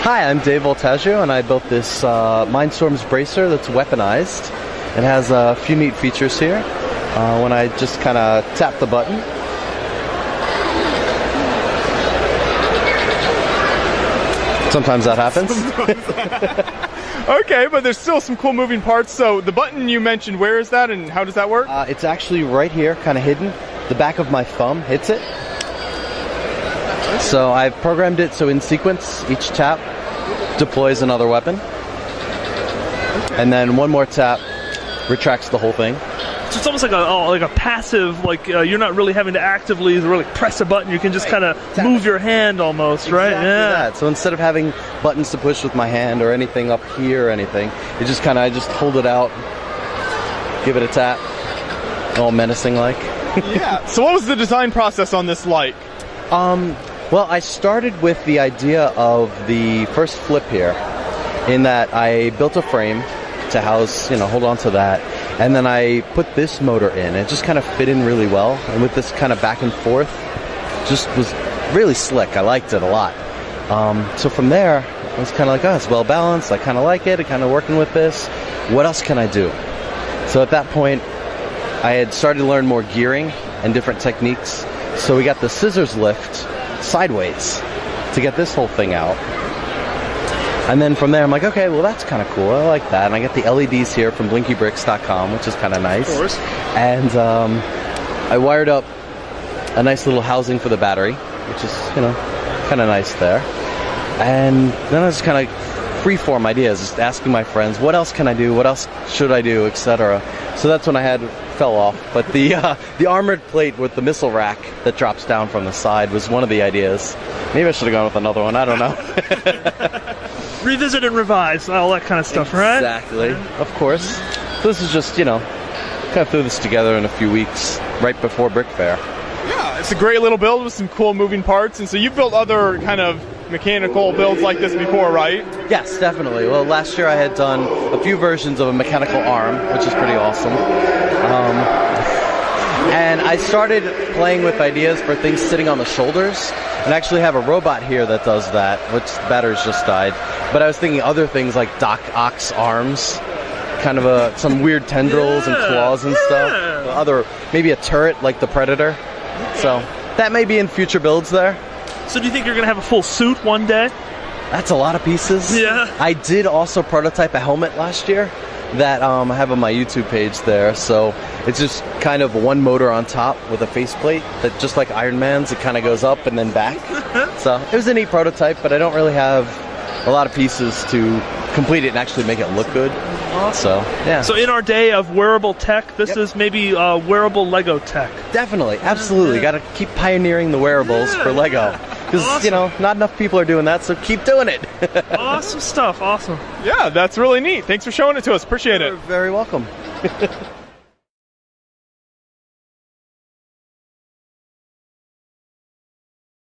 Hi, I'm Dave Voltaggio, and I built this Mindstorms bracer that's weaponized. It has a few neat features here. When I just kind of tap the button, sometimes that happens. Okay, but there's still some cool moving parts. So the button you mentioned, where is that and how does that work? It's actually right here, kind of hidden. The back of my thumb hits it. So I've programmed it so in sequence, each tap deploys another weapon. And then one more tap retracts the whole thing. So it's almost like a passive, like you're not really having to actively really press a button. You can just kind of move your hand almost, right? Exactly that. So instead of having buttons to push with my hand or anything up here or anything, it just I just hold it out, give it a tap, all menacing like. Yeah. So what was the design process on this like? Well, I started with the idea of the first flip here, in that I built a frame to house, hold on to that. And then I put this motor in. It just kind of fit in really well. And with this kind of back and forth, just was really slick. I liked it a lot. So from there, I was kind of like, oh, it's well balanced. I kind of like it. I'm kind of working with this. What else can I do? So at that point, I had started to learn more gearing and different techniques. So we got the scissors lift sideways to get this whole thing out. And then from there, I'm like, okay, well, that's kind of cool. I like that. And I get the LEDs here from blinkybricks.com, which is kind of nice. Of course. And I wired up a nice little housing for the battery, which is, kind of nice there. And then I was kind of freeform ideas, just asking my friends, what else can I do? What else should I do, etc. So that's when I fell off. But the armored plate with the missile rack that drops down from the side was one of the ideas. Maybe I should have gone with another one. I don't know. Revisit and revise, all that kind of stuff, right? Exactly, of course. So this is just, kind of threw this together in a few weeks, right before BrickFair. Yeah, it's a great little build with some cool moving parts. And so you've built other kind of mechanical builds like this before, right? Yes, definitely. Well, last year I had done a few versions of a mechanical arm, which is pretty awesome. And I started playing with ideas for things sitting on the shoulders, and actually have a robot here that does that, which the batteries just died. But I was thinking other things like Doc Ock's arms, kind of some weird tendrils and claws and stuff. Maybe a turret like the Predator. Okay. So that may be in future builds there. So do you think you're going to have a full suit one day? That's a lot of pieces. Yeah. I did also prototype a helmet last year that I have on my YouTube page there. So it's just kind of one motor on top with a faceplate that, just like Iron Man's, it kind of goes up and then back. So it was a neat prototype, but I don't really have a lot of pieces to complete it and actually make it look good. Awesome. So, yeah. So in our day of wearable tech, this is maybe wearable Lego tech. Definitely, absolutely. Got to keep pioneering the wearables for Lego. Because, not enough people are doing that, so keep doing it. Awesome stuff, awesome. Yeah, that's really neat. Thanks for showing it to us. Appreciate it. You're very welcome.